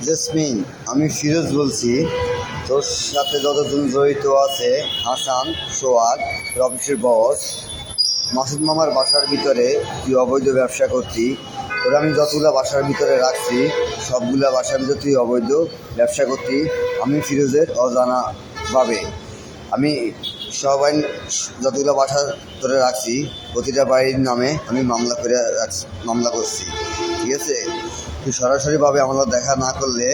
Jasmine, আমি ফিরোজ বলছি। তোর সাথে যতজন জড়িত আছে, হাসান, সোহাগ, অফিসের বস, মাসুদ মামার বাসার ভিতরে তুই অবৈধ ব্যবসা করতি। তোরা আমি যতগুলো বাসার ভিতরে রাখছি, সবগুলা বাসার ভিতরে তুই অবৈধ ব্যবসা করতি। আমি ফিরোজের অজানাভাবে আমি সবাই যতগুলো বাসা ধরে রাখছি, প্রতিটা বাড়ির নামে আমি মামলা করছি। ঠিক আছে, তুই সরাসরিভাবে আমরা দেখা না করলে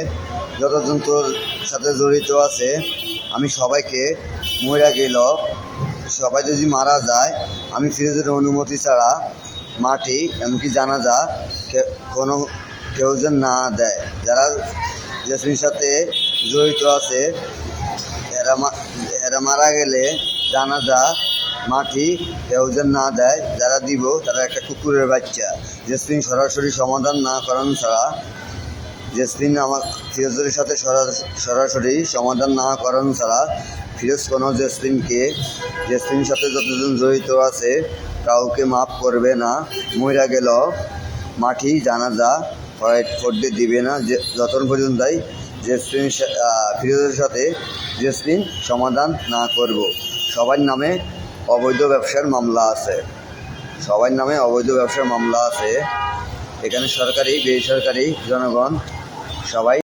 যতজন তোর সাথে জড়িত আছে, আমি সবাইকে মরে গেল, সবাই যদি মারা যায়, আমি ফিরোজের অনুমতি ছাড়া মাটি এমনকি জানাজা কোনো কেউ যেন না দেয়। যারা জেসমিনের সাথে জড়িত আছে এরা মারা গেলে জানাজা মাটি কেউ যেন না দেয়। যারা দিব তারা একটা কুকুরের বাচ্চা। জেসমিন সরাসরি সমাধান না করানো ছাড়া, জেসমিন আমার ফিরোজের সাথে সরাসরি সমাধান না করানো ছাড়া ফিরোজ কোনো জেসমিনের সাথে যতজন জড়িত আছে কাউকে মাফ করবে না। মইরা গেল মাটি জানাজা করতে দিবে না যতক্ষণ পর্যন্ত ফিরোজের সাথে জেসমিন সমাধান না করব। সবার নামে অবৈধ ব্যবসার মামলা আছে। এখানে সরকারি বেসরকারি জনগণ সবাই